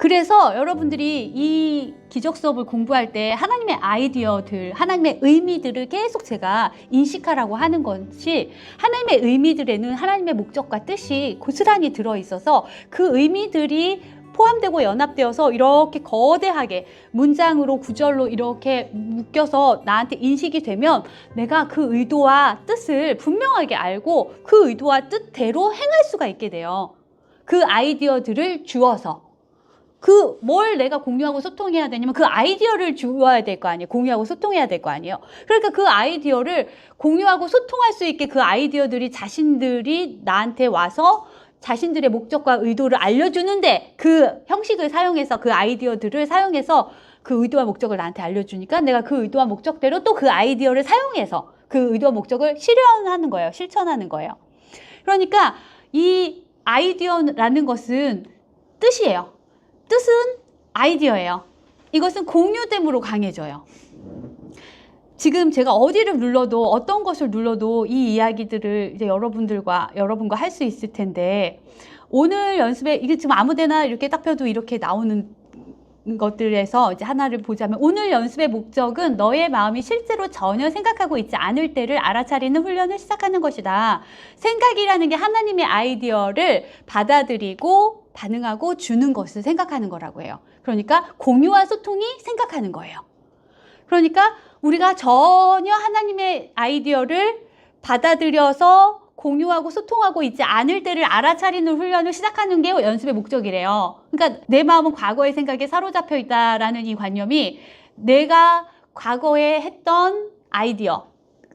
그래서 여러분들이 이 기적 수업을 공부할 때 하나님의 아이디어들, 하나님의 의미들을 계속 제가 인식하라고 하는 것이, 하나님의 의미들에는 하나님의 목적과 뜻이 고스란히 들어있어서 그 의미들이 포함되고 연합되어서 이렇게 거대하게 문장으로, 구절로 이렇게 묶여서 나한테 인식이 되면 내가 그 의도와 뜻을 분명하게 알고 그 의도와 뜻대로 행할 수가 있게 돼요. 그 아이디어들을 주어서. 뭘 내가 공유하고 소통해야 되냐면 그 아이디어를 주어야 될 거 아니에요. 공유하고 소통해야 될 거 아니에요. 그러니까 그 아이디어를 공유하고 소통할 수 있게 그 아이디어들이 자신들이 나한테 와서 자신들의 목적과 의도를 알려주는데, 그 형식을 사용해서, 그 아이디어들을 사용해서 그 의도와 목적을 나한테 알려주니까 내가 그 의도와 목적대로 또 그 아이디어를 사용해서 그 의도와 목적을 실현하는 거예요. 실천하는 거예요. 그러니까 이 아이디어라는 것은 뜻이에요. 뜻은 아이디어예요. 이것은 공유됨으로 강해져요. 지금 제가 어디를 눌러도, 어떤 것을 눌러도 이 이야기들을 이제 여러분과 할 수 있을 텐데, 오늘 연습에 이게 지금 아무데나 이렇게 딱 펴도 이렇게 나오는 것들에서 이제 하나를 보자면, 오늘 연습의 목적은 너의 마음이 실제로 전혀 생각하고 있지 않을 때를 알아차리는 훈련을 시작하는 것이다. 생각이라는 게 하나님의 아이디어를 받아들이고 반응하고 주는 것을 생각하는 거라고 해요. 그러니까 공유와 소통이 생각하는 거예요. 그러니까 우리가 전혀 하나님의 아이디어를 받아들여서 공유하고 소통하고 있지 않을 때를 알아차리는 훈련을 시작하는 게 연습의 목적이래요. 그러니까 내 마음은 과거의 생각에 사로잡혀 있다라는 이 관념이, 내가 과거에 했던 아이디어,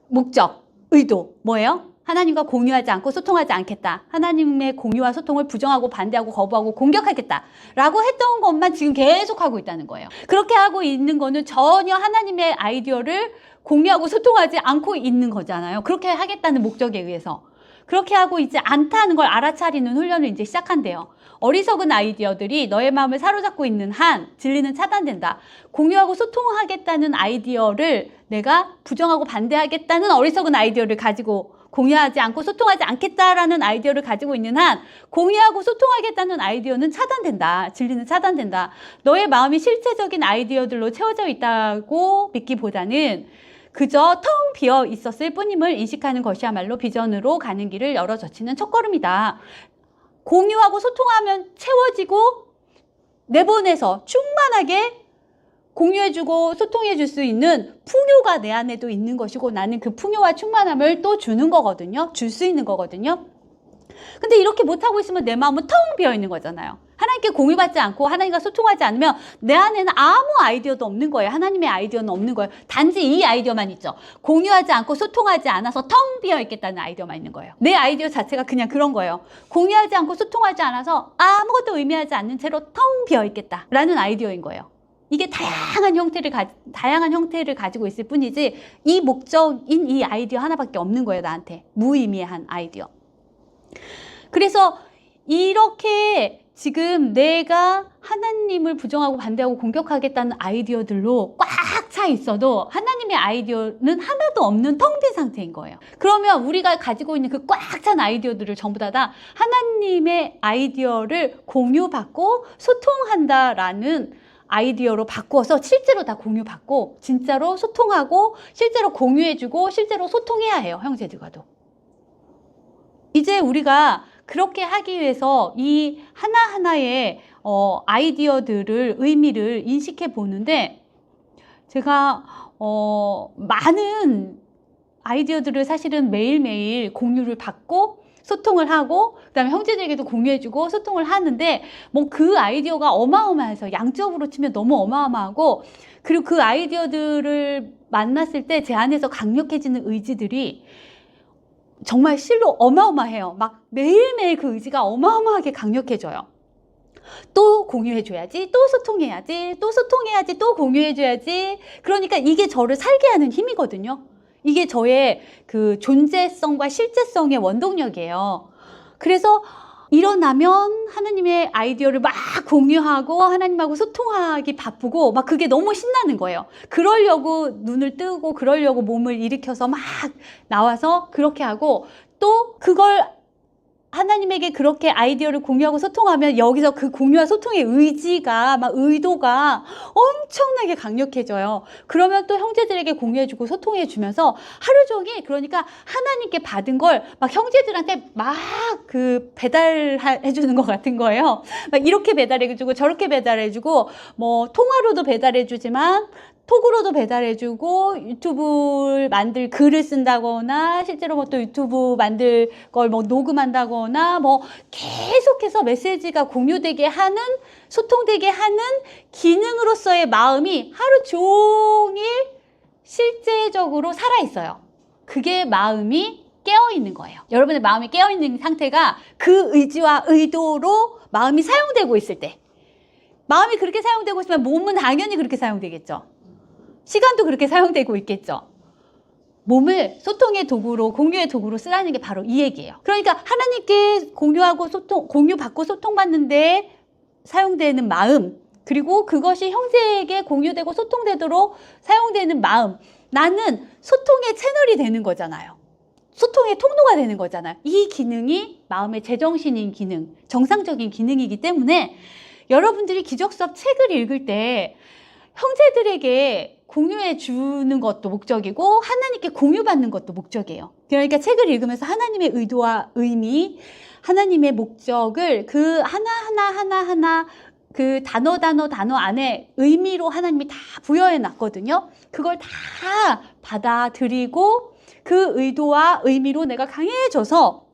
목적, 의도, 뭐예요? 하나님과 공유하지 않고 소통하지 않겠다. 하나님의 공유와 소통을 부정하고 반대하고 거부하고 공격하겠다 라고 했던 것만 지금 계속 하고 있다는 거예요. 그렇게 하고 있는 거는 전혀 하나님의 아이디어를 공유하고 소통하지 않고 있는 거잖아요. 그렇게 하겠다는 목적에 의해서. 그렇게 하고 있지 않다는 걸 알아차리는 훈련을 이제 시작한대요. 어리석은 아이디어들이 너의 마음을 사로잡고 있는 한 진리는 차단된다. 공유하고 소통하겠다는 아이디어를, 내가 부정하고 반대하겠다는 어리석은 아이디어를 가지고, 공유하지 않고 소통하지 않겠다라는 아이디어를 가지고 있는 한 공유하고 소통하겠다는 아이디어는 차단된다. 진리는 차단된다. 너의 마음이 실체적인 아이디어들로 채워져 있다고 믿기보다는 그저 텅 비어 있었을 뿐임을 인식하는 것이야말로 비전으로 가는 길을 열어 젖히는 첫걸음이다. 공유하고 소통하면 채워지고 내보내서 충만하게 공유해주고 소통해줄 수 있는 풍요가 내 안에도 있는 것이고, 나는 그 풍요와 충만함을 또 주는 거거든요. 줄 수 있는 거거든요. 근데 이렇게 못하고 있으면 내 마음은 텅 비어 있는 거잖아요. 하나님께 공유받지 않고 하나님과 소통하지 않으면 내 안에는 아무 아이디어도 없는 거예요. 하나님의 아이디어는 없는 거예요. 단지 이 아이디어만 있죠. 공유하지 않고 소통하지 않아서 텅 비어 있겠다는 아이디어만 있는 거예요. 내 아이디어 자체가 그냥 그런 거예요. 공유하지 않고 소통하지 않아서 아무것도 의미하지 않는 채로 텅 비어 있겠다라는 아이디어인 거예요. 이게 다양한 형태를 가지고 있을 뿐이지, 이 목적인 이 아이디어 하나밖에 없는 거예요. 나한테 무의미한 아이디어. 그래서 이렇게 지금 내가 하나님을 부정하고 반대하고 공격하겠다는 아이디어들로 꽉 차 있어도 하나님의 아이디어는 하나도 없는 텅 빈 상태인 거예요. 그러면 우리가 가지고 있는 그 꽉 찬 아이디어들을 전부 다 하나님의 아이디어를 공유받고 소통한다라는 아이디어로 바꾸어서 실제로 다 공유받고 진짜로 소통하고 실제로 공유해주고 실제로 소통해야 해요. 형제들과도. 이제 우리가 그렇게 하기 위해서 이 하나하나의 아이디어들을, 의미를 인식해 보는데, 제가 많은 아이디어들을 사실은 매일매일 공유를 받고 소통을 하고, 그 다음에 형제들에게도 공유해주고 소통을 하는데, 뭐 그 아이디어가 어마어마해서 양적으로 치면 너무 어마어마하고, 그리고 그 아이디어들을 만났을 때 제 안에서 강력해지는 의지들이 정말 실로 어마어마해요. 막 매일매일 그 의지가 어마어마하게 강력해져요. 또 공유해줘야지, 또 소통해야지, 또 소통해야지, 또 공유해줘야지. 그러니까 이게 저를 살게 하는 힘이거든요. 이게 저의 그 존재성과 실제성의 원동력이에요. 그래서 일어나면 하나님의 아이디어를 막 공유하고 하나님하고 소통하기 바쁘고 막 그게 너무 신나는 거예요. 그러려고 눈을 뜨고 그러려고 몸을 일으켜서 막 나와서 그렇게 하고, 또 그걸 하나님에게 그렇게 아이디어를 공유하고 소통하면 여기서 그 공유와 소통의 의지가 막 의도가 엄청나게 강력해져요. 그러면 또 형제들에게 공유해주고 소통해주면서 하루 종일 그러니까 하나님께 받은 걸 막 형제들한테 막 그 배달해주는 것 같은 거예요. 막 이렇게 배달해주고 저렇게 배달해주고 뭐 통화로도 배달해주지만 톡으로도 배달해주고 유튜브 만들 글을 쓴다거나 실제로 뭐 또 유튜브 만들 걸 뭐 녹음한다거나 뭐 계속해서 메시지가 공유되게 하는 소통되게 하는 기능으로서의 마음이 하루 종일 실제적으로 살아있어요. 그게 마음이 깨어있는 거예요. 여러분의 마음이 깨어있는 상태가 그 의지와 의도로 마음이 사용되고 있을 때 마음이 그렇게 사용되고 있으면 몸은 당연히 그렇게 사용되겠죠. 시간도 그렇게 사용되고 있겠죠. 몸을 소통의 도구로 공유의 도구로 쓰라는 게 바로 이 얘기예요. 그러니까 하나님께 공유하고 공유받고 소통받는데 사용되는 마음 그리고 그것이 형제에게 공유되고 소통되도록 사용되는 마음 나는 소통의 채널이 되는 거잖아요. 소통의 통로가 되는 거잖아요. 이 기능이 마음의 제정신인 기능, 정상적인 기능이기 때문에 여러분들이 기적수업 책을 읽을 때 형제들에게 공유해 주는 것도 목적이고 하나님께 공유받는 것도 목적이에요. 그러니까 책을 읽으면서 하나님의 의도와 의미, 하나님의 목적을 그 하나하나 그 단어 안에 의미로 하나님이 다 부여해 놨거든요. 그걸 다 받아들이고 그 의도와 의미로 내가 강해져서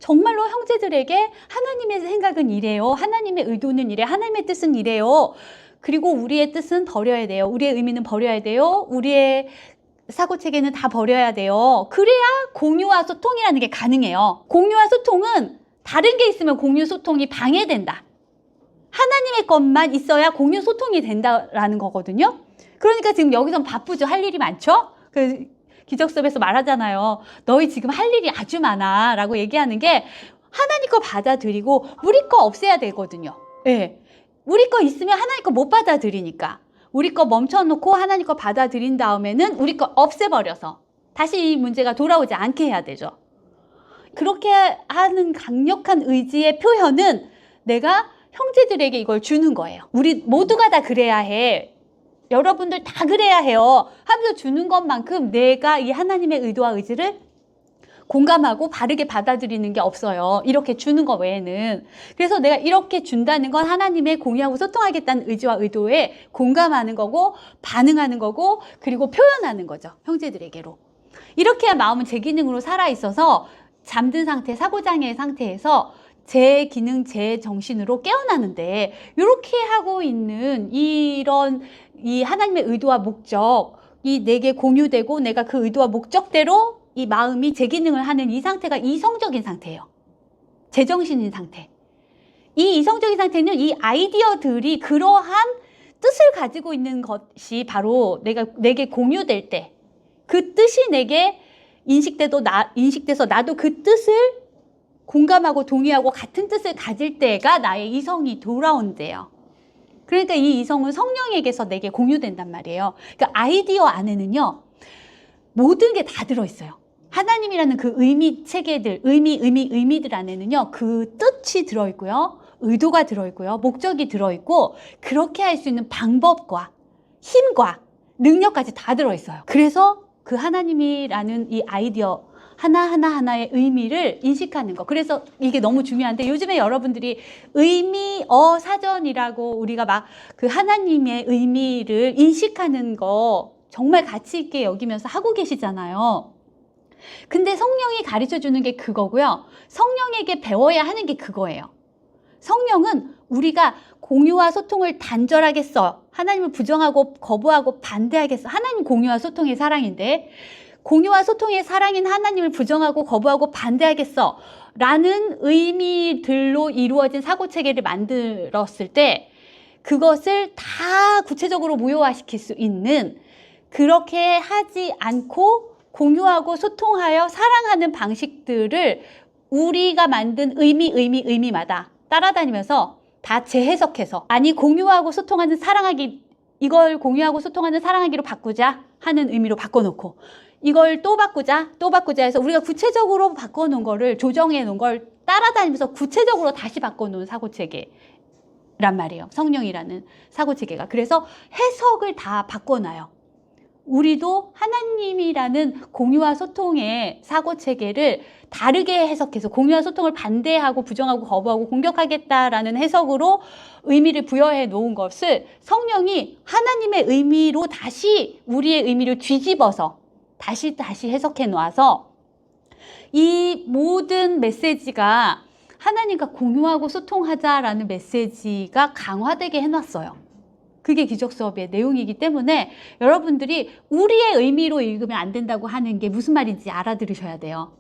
정말로 형제들에게 하나님의 생각은 이래요. 하나님의 의도는 이래. 하나님의 뜻은 이래요. 그리고 우리의 뜻은 버려야 돼요. 우리의 의미는 버려야 돼요. 우리의 사고체계는 다 버려야 돼요. 그래야 공유와 소통이라는 게 가능해요. 공유와 소통은 다른 게 있으면 공유 소통이 방해된다. 하나님의 것만 있어야 공유 소통이 된다라는 거거든요. 그러니까 지금 여기선 바쁘죠. 할 일이 많죠. 기적수업에서 말하잖아요. 너희 지금 할 일이 아주 많아 라고 얘기하는 게 하나님 거 받아들이고 우리 거 없애야 되거든요. 예. 우리 거 있으면 하나님 거 못 받아들이니까 우리 거 멈춰놓고 하나님 거 받아들인 다음에는 우리 거 없애버려서 다시 이 문제가 돌아오지 않게 해야 되죠. 그렇게 하는 강력한 의지의 표현은 내가 형제들에게 이걸 주는 거예요. 우리 모두가 다 그래야 해. 여러분들 다 그래야 해요. 하면서 주는 것만큼 내가 이 하나님의 의도와 의지를 공감하고 바르게 받아들이는 게 없어요. 이렇게 주는 거 외에는. 그래서 내가 이렇게 준다는 건 하나님의 공유하고 소통하겠다는 의지와 의도에 공감하는 거고 반응하는 거고 그리고 표현하는 거죠. 형제들에게로. 이렇게 해야 마음은 제 기능으로 살아있어서 잠든 상태, 사고장애의 상태에서 제 기능, 제 정신으로 깨어나는데 이렇게 하고 있는 이런 이 하나님의 의도와 목적이 내게 공유되고 내가 그 의도와 목적대로 이 마음이 제 기능을 하는 이 상태가 이성적인 상태예요. 제정신인 상태. 이 이성적인 상태는 이 아이디어들이 그러한 뜻을 가지고 있는 것이 바로 내게 공유될 때 그 뜻이 내게 인식돼서 나도 그 뜻을 공감하고 동의하고 같은 뜻을 가질 때가 나의 이성이 돌아온대요. 그러니까 이 이성은 성령에게서 내게 공유된단 말이에요. 그러니까 아이디어 안에는요, 모든 게 다 들어있어요. 하나님이라는 그 의미 체계들, 의미들 안에는요, 그 뜻이 들어있고요, 의도가 들어있고요, 목적이 들어있고, 그렇게 할 수 있는 방법과 힘과 능력까지 다 들어있어요. 그래서 그 하나님이라는 이 아이디어, 하나하나의 의미를 인식하는 거. 그래서 이게 너무 중요한데 요즘에 여러분들이 의미어 사전이라고 우리가 막 그 하나님의 의미를 인식하는 거 정말 가치 있게 여기면서 하고 계시잖아요. 근데 성령이 가르쳐 주는 게 그거고요. 성령에게 배워야 하는 게 그거예요. 성령은 우리가 공유와 소통을 단절하겠어. 하나님을 부정하고 거부하고 반대하겠어. 하나님 공유와 소통의 사랑인데 공유와 소통의 사랑인 하나님을 부정하고 거부하고 반대하겠어 라는 의미들로 이루어진 사고체계를 만들었을 때 그것을 다 구체적으로 무효화시킬 수 있는 그렇게 하지 않고 공유하고 소통하여 사랑하는 방식들을 우리가 만든 의미마다 따라다니면서 다 재해석해서 아니 공유하고 소통하는 사랑하기 이걸 공유하고 소통하는 사랑하기로 바꾸자 하는 의미로 바꿔놓고 이걸 또 바꾸자 해서 우리가 구체적으로 바꿔놓은 거를 조정해 놓은 걸 따라다니면서 구체적으로 다시 바꿔놓은 사고체계란 말이에요. 성령이라는 사고체계가. 그래서 해석을 다 바꿔놔요. 우리도 하나님이라는 공유와 소통의 사고체계를 다르게 해석해서 공유와 소통을 반대하고 부정하고 거부하고 공격하겠다라는 해석으로 의미를 부여해 놓은 것을 성령이 하나님의 의미로 다시 우리의 의미를 뒤집어서 다시 해석해 놓아서 이 모든 메시지가 하나님과 공유하고 소통하자라는 메시지가 강화되게 해놨어요. 그게 기적 수업의 내용이기 때문에 여러분들이 우리의 의미로 읽으면 안 된다고 하는 게 무슨 말인지 알아들으셔야 돼요.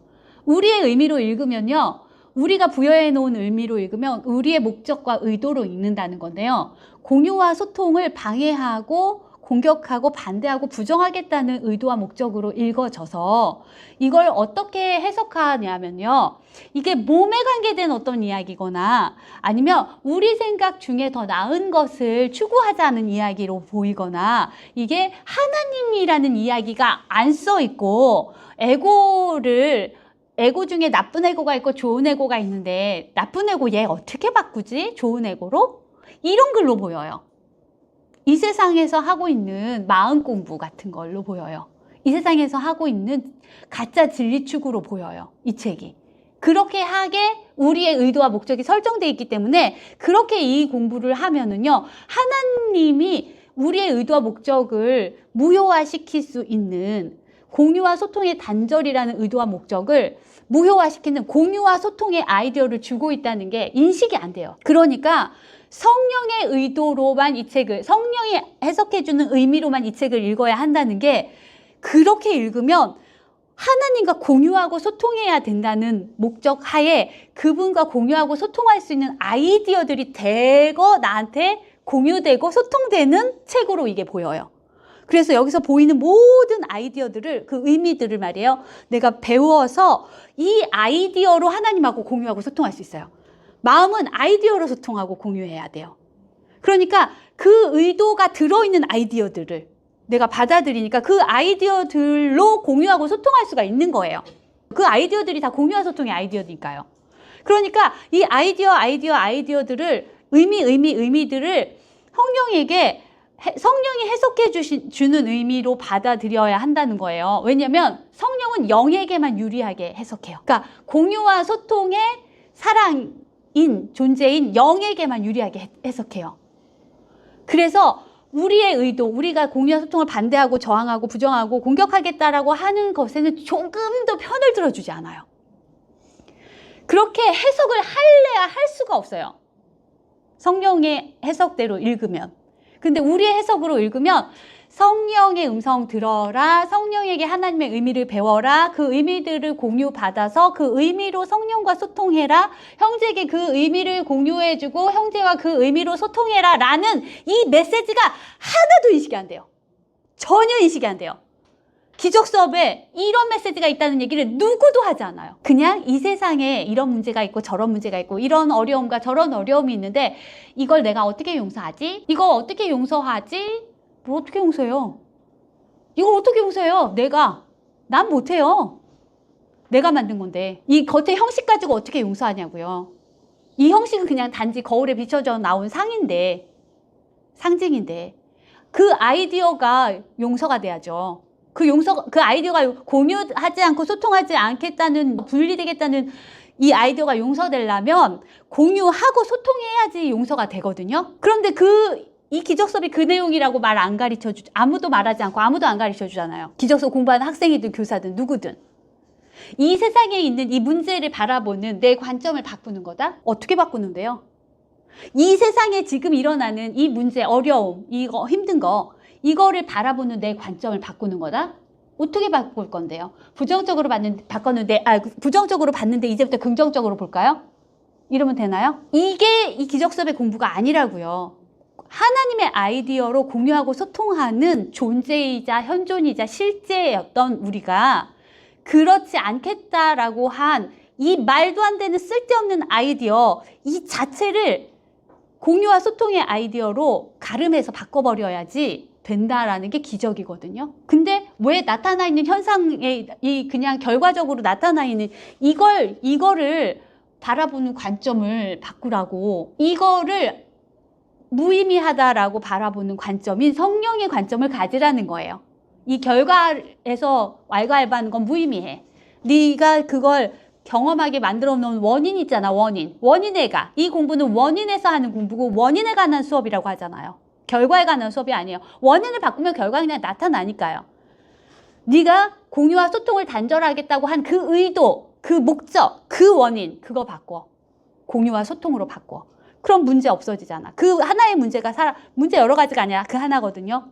우리의 의미로 읽으면요, 우리가 부여해 놓은 의미로 읽으면 우리의 목적과 의도로 읽는다는 건데요, 공유와 소통을 방해하고 공격하고 반대하고 부정하겠다는 의도와 목적으로 읽어져서 이걸 어떻게 해석하냐면요, 이게 몸에 관계된 어떤 이야기거나 아니면 우리 생각 중에 더 나은 것을 추구하자는 이야기로 보이거나 이게 하나님이라는 이야기가 안 써 있고 에고 중에 나쁜 에고가 있고 좋은 에고가 있는데 나쁜 에고 얘 어떻게 바꾸지? 좋은 에고로? 이런 글로 보여요. 이 세상에서 하고 있는 마음 공부 같은 걸로 보여요. 이 세상에서 하고 있는 가짜 진리 추구로 보여요. 이 책이. 그렇게 하게 우리의 의도와 목적이 설정되어 있기 때문에 그렇게 이 공부를 하면은요, 하나님이 우리의 의도와 목적을 무효화시킬 수 있는 공유와 소통의 단절이라는 의도와 목적을 무효화시키는 공유와 소통의 아이디어를 주고 있다는 게 인식이 안 돼요. 그러니까 성령의 의도로만 이 책을, 성령이 해석해주는 의미로만 이 책을 읽어야 한다는 게, 그렇게 읽으면 하나님과 공유하고 소통해야 된다는 목적 하에 그분과 공유하고 소통할 수 있는 아이디어들이 대거 나한테 공유되고 소통되는 책으로 이게 보여요. 그래서 여기서 보이는 모든 아이디어들을, 그 의미들을 말이에요, 내가 배워서 이 아이디어로 하나님하고 공유하고 소통할 수 있어요. 마음은 아이디어로 소통하고 공유해야 돼요. 그러니까 그 의도가 들어있는 아이디어들을 내가 받아들이니까 그 아이디어들로 공유하고 소통할 수가 있는 거예요. 그 아이디어들이 다 공유와 소통의 아이디어니까요. 그러니까 이 아이디어들을 의미들을 성령이 해석해 주는 의미로 받아들여야 한다는 거예요. 왜냐하면 성령은 영에게만 유리하게 해석해요. 그러니까 공유와 소통의 사랑인 존재인 영에게만 유리하게 해석해요. 그래서 우리의 의도, 우리가 공유와 소통을 반대하고 저항하고 부정하고 공격하겠다라고 하는 것에는 조금도 편을 들어주지 않아요. 그렇게 해석을 할래야 할 수가 없어요. 성령의 해석대로 읽으면. 근데 우리의 해석으로 읽으면 성령의 음성 들어라, 성령에게 하나님의 의미를 배워라, 그 의미들을 공유받아서 그 의미로 성령과 소통해라, 형제에게 그 의미를 공유해주고 형제와 그 의미로 소통해라 라는 이 메시지가 하나도 인식이 안 돼요. 전혀 인식이 안 돼요. 기적 수업에 이런 메시지가 있다는 얘기를 누구도 하지 않아요. 그냥 이 세상에 이런 문제가 있고 저런 문제가 있고 이런 어려움과 저런 어려움이 있는데 이걸 내가 어떻게 용서하지? 이거 어떻게 용서하지? 뭘 어떻게 용서해요? 이걸 어떻게 용서해요? 난 못해요. 내가 만든 건데 이 겉의 형식 가지고 어떻게 용서하냐고요. 이 형식은 그냥 단지 거울에 비춰져 나온 상징인데 그 아이디어가 용서가 돼야죠. 그 아이디어가 공유하지 않고 소통하지 않겠다는, 분리되겠다는 이 아이디어가 용서되려면 공유하고 소통해야지 용서가 되거든요. 그런데 이 기적 수업이 그 내용이라고 아무도 말하지 않고 아무도 안 가르쳐 주잖아요. 기적 수업 공부하는 학생이든 교사든 누구든. 이 세상에 있는 이 문제를 바라보는 내 관점을 바꾸는 거다? 어떻게 바꾸는데요? 이 세상에 지금 일어나는 이 문제, 어려움, 이거 힘든 거, 이거를 바라보는 내 관점을 바꾸는 거다? 어떻게 바꿀 건데요? 부정적으로 봤는데 이제부터 긍정적으로 볼까요? 이러면 되나요? 이게 이 기적 수업의 공부가 아니라고요. 하나님의 아이디어로 공유하고 소통하는 존재이자 현존이자 실제였던 우리가 그렇지 않겠다라고 한 이 말도 안 되는 쓸데없는 아이디어 이 자체를 공유와 소통의 아이디어로 가름해서 바꿔버려야지 된다라는 게 기적이거든요. 근데 왜 나타나 있는 현상에 그냥 결과적으로 나타나 있는 이거를 바라보는 관점을 바꾸라고, 이거를 무의미하다라고 바라보는 관점인 성령의 관점을 가지라는 거예요. 이 결과에서 왈가왈부하는 건 무의미해. 네가 그걸 경험하게 만들어 놓은 원인 있잖아. 원인에 가. 이 공부는 원인에서 하는 공부고 원인에 관한 수업이라고 하잖아요. 결과에 관한 수업이 아니에요. 원인을 바꾸면 결과가 그냥 나타나니까요. 네가 공유와 소통을 단절하겠다고 한 그 의도, 그 목적, 그 원인, 그거 바꿔. 공유와 소통으로 바꿔. 그럼 문제 없어지잖아. 그 하나의 문제가 문제 여러 가지가 아니라 그 하나거든요.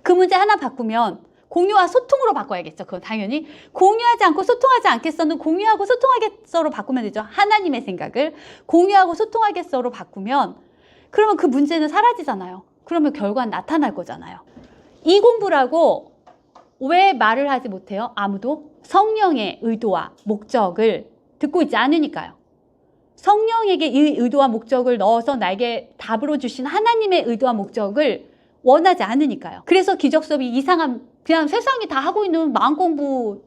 그 문제 하나 바꾸면 공유와 소통으로 바꿔야겠죠. 그건 당연히. 공유하지 않고 소통하지 않겠어는 공유하고 소통하겠어로 바꾸면 되죠. 하나님의 생각을 공유하고 소통하겠어로 바꾸면, 그러면 그 문제는 사라지잖아요. 그러면 결과는 나타날 거잖아요. 이 공부라고 왜 말을 하지 못해요? 아무도 성령의 의도와 목적을 듣고 있지 않으니까요. 성령에게 이 의도와 목적을 넣어서 나에게 답으로 주신 하나님의 의도와 목적을 원하지 않으니까요. 그래서 기적 수업이 이상한, 그냥 세상이 다 하고 있는 마음 공부,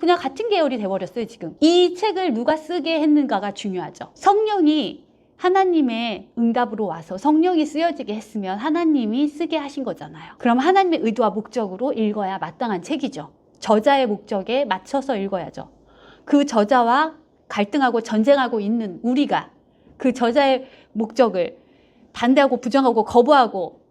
그냥 같은 계열이 돼버렸어요. 지금 이 책을 누가 쓰게 했는가가 중요하죠. 성령이 하나님의 응답으로 와서 성령이 쓰여지게 했으면 하나님이 쓰게 하신 거잖아요. 그럼 하나님의 의도와 목적으로 읽어야 마땅한 책이죠. 저자의 목적에 맞춰서 읽어야죠. 그 저자와 갈등하고 전쟁하고 있는 우리가 그 저자의 목적을 반대하고 부정하고 거부하고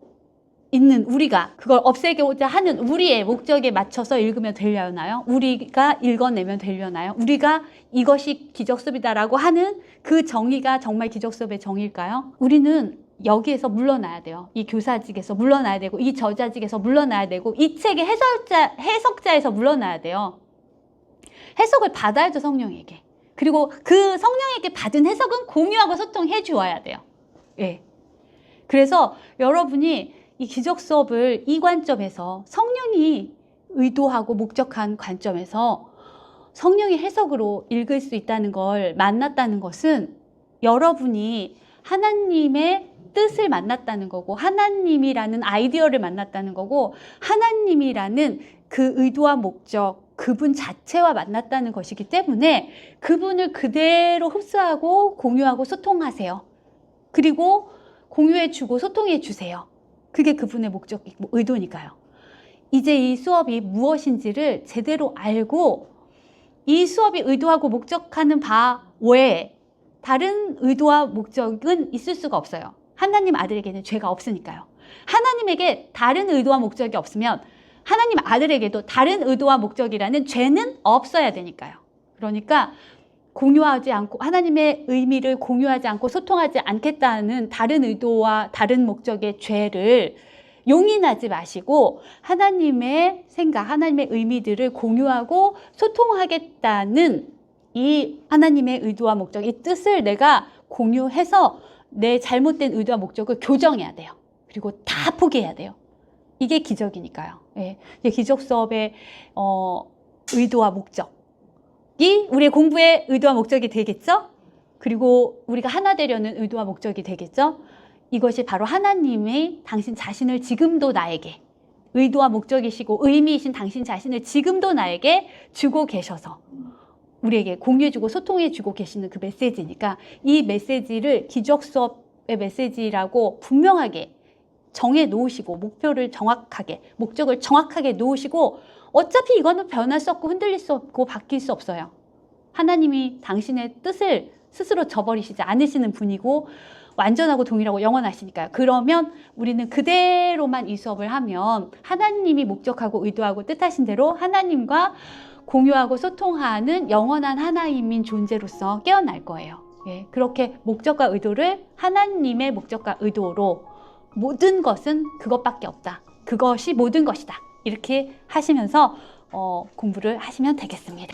있는 우리가 그걸 없애고자 하는 우리의 목적에 맞춰서 읽으면 되려나요? 우리가 읽어내면 되려나요? 우리가 이것이 기적수업이다라고 하는 그 정의가 정말 기적수업의 정의일까요? 우리는 여기에서 물러나야 돼요. 이 교사직에서 물러나야 되고, 이 저자직에서 물러나야 되고, 이 책의 해석자에서 물러나야 돼요. 해석을 받아야죠, 성령에게. 그리고 그 성령에게 받은 해석은 공유하고 소통해 주어야 돼요. 예. 그래서 여러분이 이 기적 수업을 이 관점에서, 성령이 의도하고 목적한 관점에서 성령의 해석으로 읽을 수 있다는 걸 만났다는 것은 여러분이 하나님의 뜻을 만났다는 거고, 하나님이라는 아이디어를 만났다는 거고, 하나님이라는 그 의도와 목적, 그분 자체와 만났다는 것이기 때문에 그분을 그대로 흡수하고 공유하고 소통하세요. 그리고 공유해주고 소통해주세요. 그게 그분의 목적이고 의도니까요. 이제 이 수업이 무엇인지를 제대로 알고, 이 수업이 의도하고 목적하는 바 외에 다른 의도와 목적은 있을 수가 없어요. 하나님 아들에게는 죄가 없으니까요. 하나님에게 다른 의도와 목적이 없으면 하나님 아들에게도 다른 의도와 목적이라는 죄는 없어야 되니까요. 그러니까 공유하지 않고, 하나님의 의미를 공유하지 않고 소통하지 않겠다는 다른 의도와 다른 목적의 죄를 용인하지 마시고, 하나님의 생각, 하나님의 의미들을 공유하고 소통하겠다는 이 하나님의 의도와 목적, 이 뜻을 내가 공유해서 내 잘못된 의도와 목적을 교정해야 돼요. 그리고 다 포기해야 돼요. 이게 기적이니까요. 예. 기적 수업의 의도와 목적이 우리의 공부의 의도와 목적이 되겠죠? 그리고 우리가 하나 되려는 의도와 목적이 되겠죠? 이것이 바로 하나님이 당신 자신을 지금도 나에게 의도와 목적이시고 의미이신 당신 자신을 지금도 나에게 주고 계셔서 우리에게 공유해주고 소통해주고 계시는 그 메시지니까, 이 메시지를 기적 수업의 메시지라고 분명하게 정해 놓으시고, 목표를 정확하게, 목적을 정확하게 놓으시고, 어차피 이거는 변할 수 없고 흔들릴 수 없고 바뀔 수 없어요. 하나님이 당신의 뜻을 스스로 저버리시지 않으시는 분이고 완전하고 동일하고 영원하시니까요. 그러면 우리는 그대로만 이 수업을 하면 하나님이 목적하고 의도하고 뜻하신 대로 하나님과 공유하고 소통하는 영원한 하나님인 존재로서 깨어날 거예요. 예, 그렇게 목적과 의도를 하나님의 목적과 의도로, 모든 것은 그것밖에 없다, 그것이 모든 것이다, 이렇게 하시면서 공부를 하시면 되겠습니다.